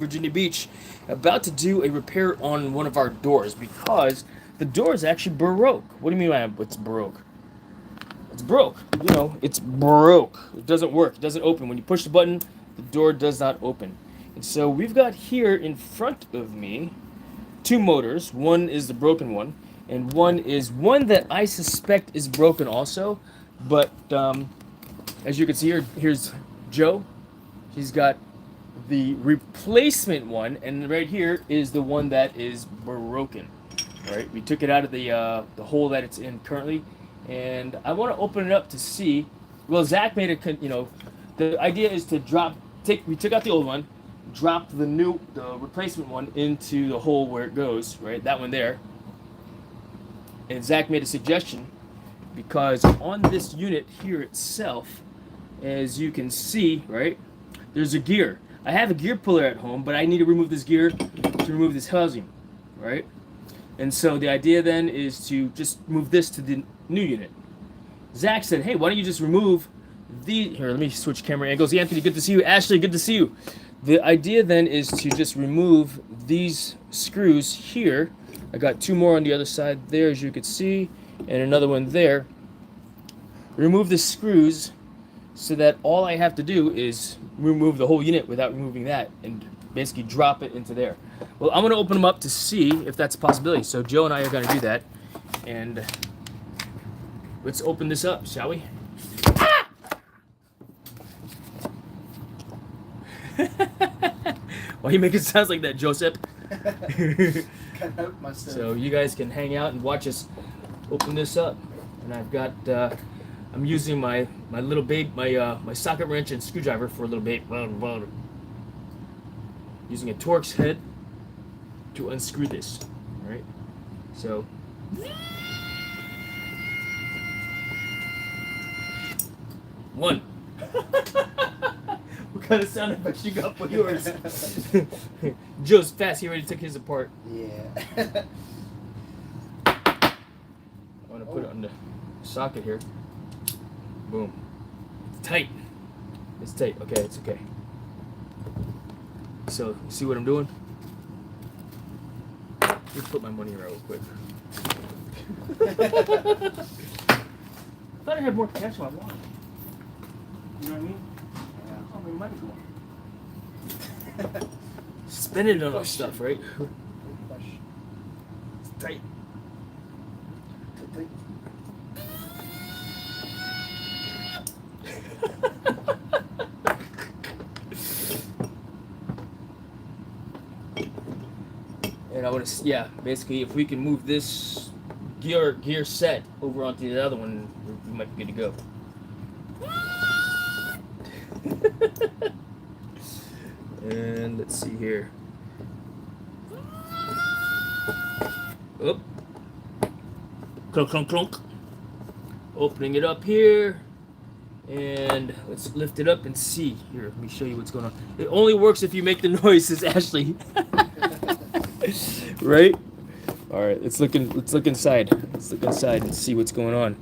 Virginia Beach, about to do a repair on one of our doors because the door is actually baroque. What do you mean by it's baroque? It's broke. It's broke. It doesn't work. It doesn't open. When you push the button, the door does not open. And so we've got here in front of me two motors. One is the broken one, and one is one that I suspect is broken also. But as you can see here, here's Joe. He's got the replacement one, and right here is the one that is broken. All right, we took it out of the hole that it's in currently, and I want to open it up to see. Well, Zach made it. The idea is to We took out the old one, dropped the replacement one into the hole where it goes. Right, that one there. And Zach made a suggestion because on this unit here itself, as you can see, right, there's a gear. I have a gear puller at home, but I need to remove this gear to remove this housing, right? And so the idea then is to just move this to the new unit. Zach said, hey, why don't you just remove here, let me switch camera angles. Anthony, good to see you. Ashley, good to see you. The idea then is to just remove these screws here. I got two more on the other side there, as you can see, and another one there. Remove the screws so that all I have to do is remove the whole unit without removing that and basically drop it into there. Well, I'm going to open them up to see if that's a possibility. So Joe and I are going to do that. And let's open this up, shall we? Ah! Why you make it sound like that, Joseph? So you guys can hang out and watch us open this up. And I've got... I'm using my little babe, my socket wrench and screwdriver for a little bit. Using a Torx head to unscrew this. All right. So. One. What kind of sound effects you got for yours? Joe's fast. He already took his apart. Yeah. I want to put it on the socket here. Boom. It's tight. It's tight. Okay, it's okay. So, you see what I'm doing? Let me put my money in real quick. I thought I had more cash in my wallet. You know what I mean? Yeah. Oh, my money going. Spend it on our stuff, right? It's tight. And I want to, basically, if we can move this gear set over onto the other one, we might be good to go. And let's see here. Oop. Clunk, clunk, clunk. Opening it up here. And let's lift it up and see. Here, let me show you what's going on. It only works if you make the noises, Ashley. Right? All right, let's look inside. Let's look inside and see what's going on.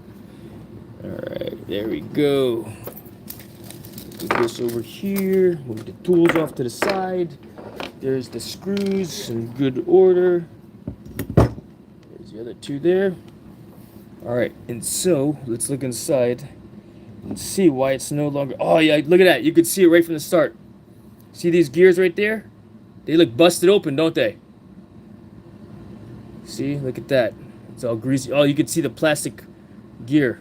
All right, there we go. Put this over here. Move the tools off to the side. There's the screws in good order. There's the other two there. All right, and so let's look inside and see why it's no longer. Oh yeah, look at that. You can see it right from the start. See these gears right there? They look busted open, don't they? See, look at that. It's all greasy. Oh, you can see the plastic gear.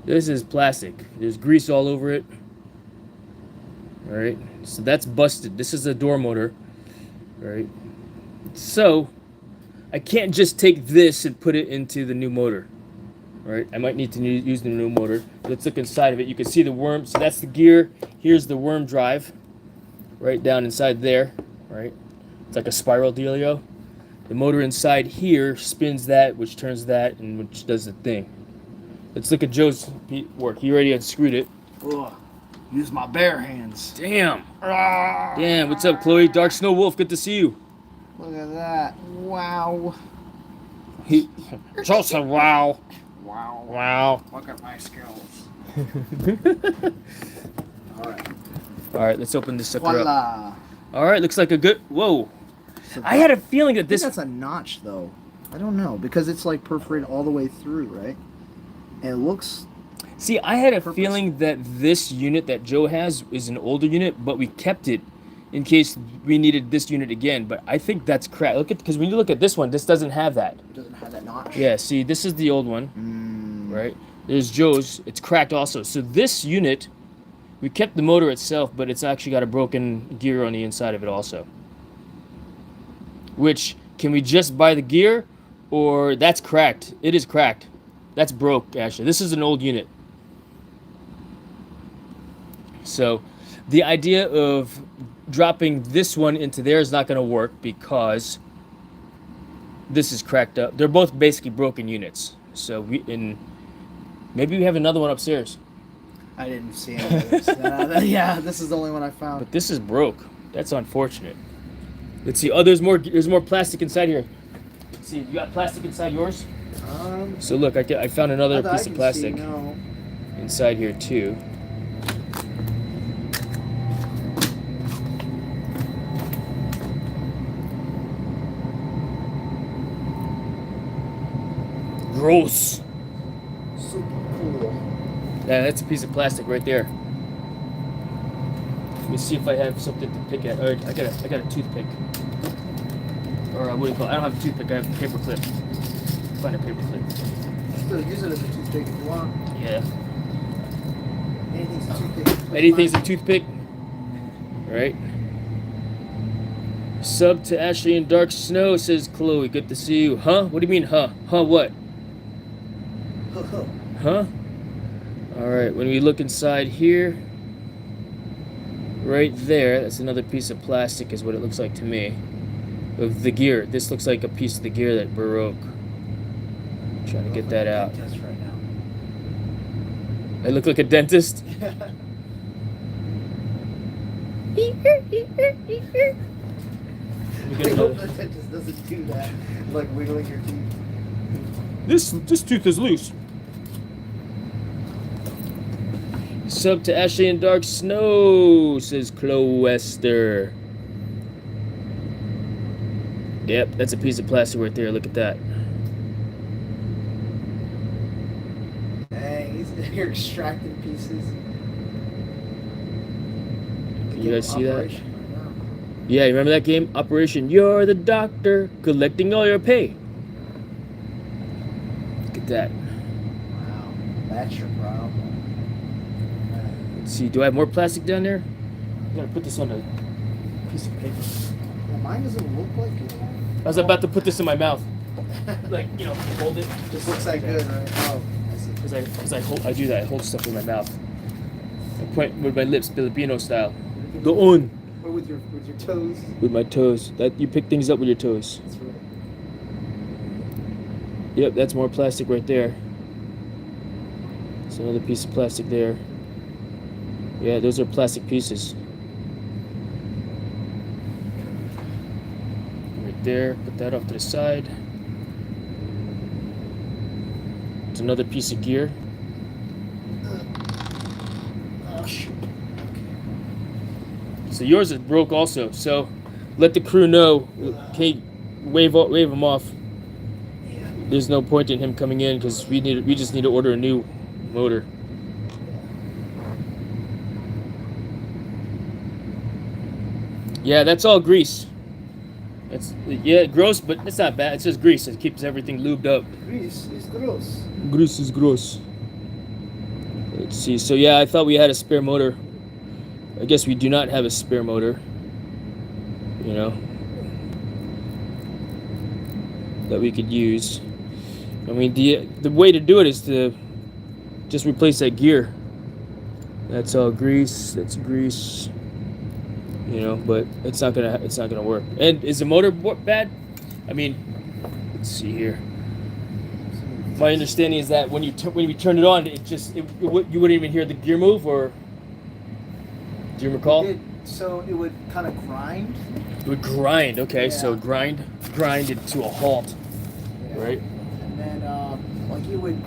This is plastic. There's grease all over it. All right, so that's busted. This is a door motor. All right, so I can't just take this and put it into the new motor. All right, I might need to use the new motor. Let's look inside of it. You can see the worm. So that's the gear. Here's the worm drive, right down inside there. All right, it's like a spiral dealio. The motor inside here spins that, which turns that, and which does the thing. Let's look at Joe's work. He already unscrewed it. Ugh. Use my bare hands. Damn. Damn. What's up, Chloe? Dark Snow Wolf. Good to see you. Look at that. Wow. Joseph, wow. Wow. Wow. Look at my skills. All right. All right, let's open this sucker up. Voila. All right, looks like a good. Whoa! So I had a feeling that I think this. that's a notch, though. I don't know because it's like perforated all the way through, right? And it looks. See, I had a Purpose. feeling that this unit that Joe has is an older unit, but we kept it in case we needed this unit again. But I think that's crap. Look at because when you look at this one, this doesn't have that. It doesn't have that notch. Yeah, see, this is the old one, right? There's Joe's. It's cracked also. So this unit, we kept the motor itself, but it's actually got a broken gear on the inside of it also. Which, can we just buy the gear? Or that's cracked. It is cracked. That's broke, actually. This is an old unit. So, the idea of dropping this one into there is not going to work because this is cracked up. They're both basically broken units. So, maybe we have another one upstairs. I didn't see any of this. Yeah, this is the only one I found. But this is broke. That's unfortunate. Let's see. Oh, there's more plastic inside here. Let's see. You got plastic inside yours? So look, I found another Not that I piece of can plastic see, no. inside here too. Gross. Super cool. Yeah, that's a piece of plastic right there. Let me see if I have something to pick at. I got a toothpick. Or what do you call it? I don't have a toothpick. I have a paper clip. Find a paper clip. Still use it as a toothpick if you want. Yeah. Anything's a toothpick. Anything's a toothpick. Right. Sub to Ashley and Dark Snow, says Chloe. Good to see you. Huh? What do you mean, huh? Huh, what? Huh? Alright, when we look inside here, right there, that's another piece of plastic, is what it looks like to me. Of the gear. This looks like a piece of the gear that broke. Trying to get that out. Test right now. I look like a dentist. I hope the dentist doesn't do that. Like wiggling your teeth. This tooth is loose. Sub to Ashley and Dark Snow, says Chloe Wester. Yep, that's a piece of plastic right there. Look at that. Dang, you're extracting pieces. Can you guys see that? Yeah, you remember that game? Operation You're the Doctor, collecting all your pay. Look at that. Wow, that's your problem. Let's see, do I have more plastic down there? I'm gonna put this on a piece of paper. Well, mine doesn't look like it. I was about to put this in my mouth. Like, you know, hold it. Just looks like good, right? Oh, I see. Because I do that. I hold stuff in my mouth. I point with my lips, Filipino style. Go on. Or with your toes. With my toes. That you pick things up with your toes. That's right. Yep, that's more plastic right there. There's another piece of plastic there. Yeah, those are plastic pieces. Right there. Put that off to the side. It's another piece of gear. Oh, shoot. So yours is broke also. So let the crew know. Okay, wave them off. There's no point in him coming in because we just need to order a new motor. Yeah, that's all grease. Yeah, gross, but it's not bad. It's just grease. It keeps everything lubed up. Grease is gross. Grease is gross. Let's see. So yeah, I thought we had a spare motor. I guess we do not have a spare motor. You know, that we could use. I mean, the way to do it is to just replace that gear. That's all grease. That's grease. You know, but it's not gonna work. And is the motor bad? I mean, let's see here. My understanding is that when you turn it on, you wouldn't even hear the gear move, or do you recall? So it would kind of grind. It would grind. Okay, Yeah. so grind it to a halt, Yeah. right? And then like you would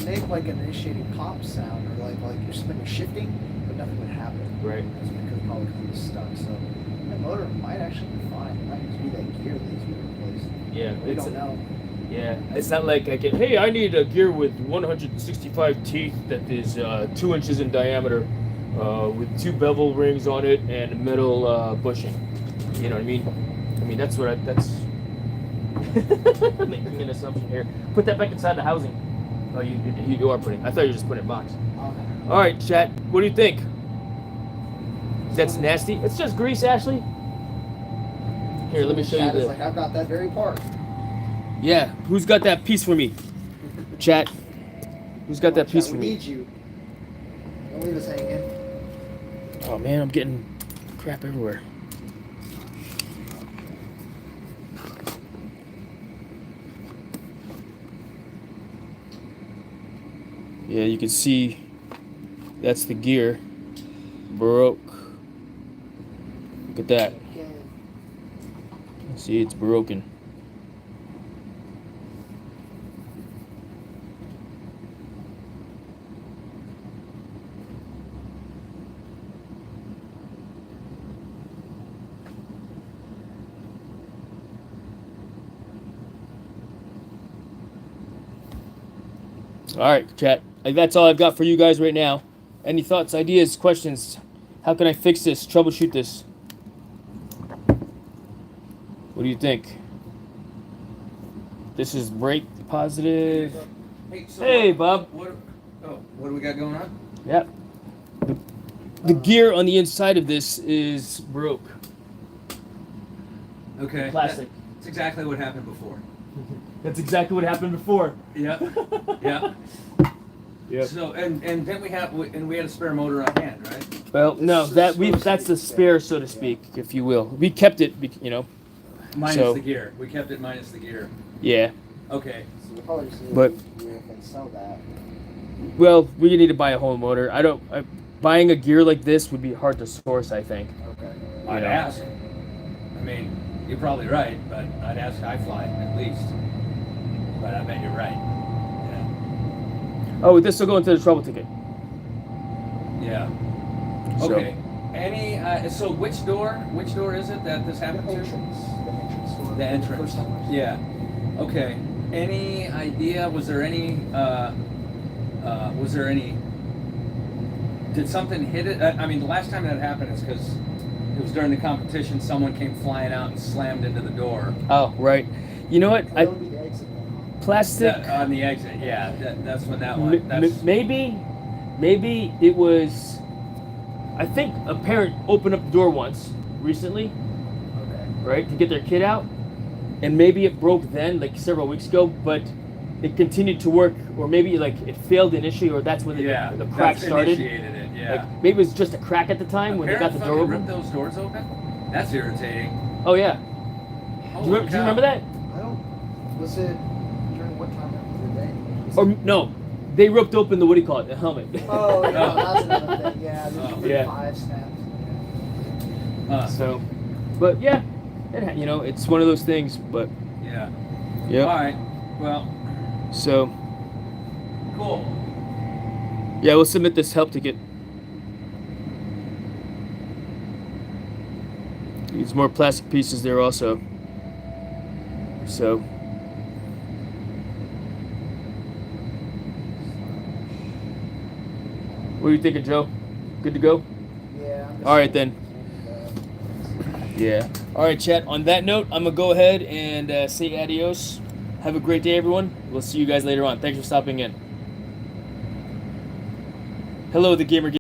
make like an initiating pop sound, or like your spring is shifting, but nothing would happen. Right. That's because probably because it was stuck. So the motor might actually be fine. It might just be that gear that needs to be replaced. Yeah, We don't know. Yeah, it's not like I can. Hey, I need a gear with 165 teeth that is 2 inches in diameter, with 2 bevel rings on it and a metal bushing. You know what I mean? I mean that's that's making an assumption here. Put that back inside the housing. Oh, you are putting. I thought you were just putting it in a box. Okay. All right, chat. What do you think? That's nasty. It's just grease, Ashley. Here, let me show you Chad is the. like, I've got that very part. Yeah, who's got that piece for me? Chat. Who's got that piece Chad, for we me? need you. Don't leave us hanging. Oh man, I'm getting crap everywhere. Yeah, you can see that's the gear. Baroque. Look at that. Okay. See, it's broken. All right, chat. That's all I've got for you guys right now. Any thoughts, ideas, questions? How can I fix this? Troubleshoot this? What do you think? This is brake positive. Hey, so Hey, Bob. What do we got going on? Yep. The gear on the inside of this is broke. Okay. Plastic. That's exactly what happened before. That's exactly what happened before. Yep. Yeah. Yep. So and then we had a spare motor on hand, right? Well, no, It's that's supposed to the be spare, so to speak, if you will. We kept it, Minus So- the gear. We kept it minus the gear. Yeah. Okay. So we'll probably just But- and sell that. Well, we need to buy a whole motor. Buying a gear like this would be hard to source, I think. Okay. I'd know. ask. I mean, you're probably right, but I'd ask iFly at least. But I bet you're right. Oh, this will go into the trouble ticket. Yeah. Yeah. So- Okay. So which door is it that this The happened to? entrance door. The entrance. First time. Yeah. Okay. Any idea? Was there any? Did something hit it? I mean, the last time that happened is because it was during the competition. Someone came flying out and slammed into the door. Oh, right. You know what? That'll be the exit then. Plastic. On the exit. Yeah. That's when that one. That's Maybe it was. I think a parent opened up the door once recently, Okay. right, to get their kid out, and maybe it broke then, like several weeks ago, but it continued to work, or maybe like it failed initially, or that's when yeah. the crack that's started. Initiated it. Yeah. Like maybe it was just a crack at the time when they got the door Ripped open. those doors open. That's irritating. Oh yeah. Do Holy you cow. remember that? I don't. Was it during what time of the day? Was Or it- no, they ripped open the what do you call it, the helmet. Oh, yeah, No. that's another thing. Yeah, there's Oh. Yeah. 5 snaps. So, but yeah, it's one of those things. But Yeah. yeah. All right. Well. So Cool. yeah, we'll submit this help ticket. There's more plastic pieces there also. So what are you thinking, Joe? Good to go? Yeah. All right, then. Yeah. All right, chat. On that note, I'm going to go ahead and say adios. Have a great day, everyone. We'll see you guys later on. Thanks for stopping in. Hello, the Gamer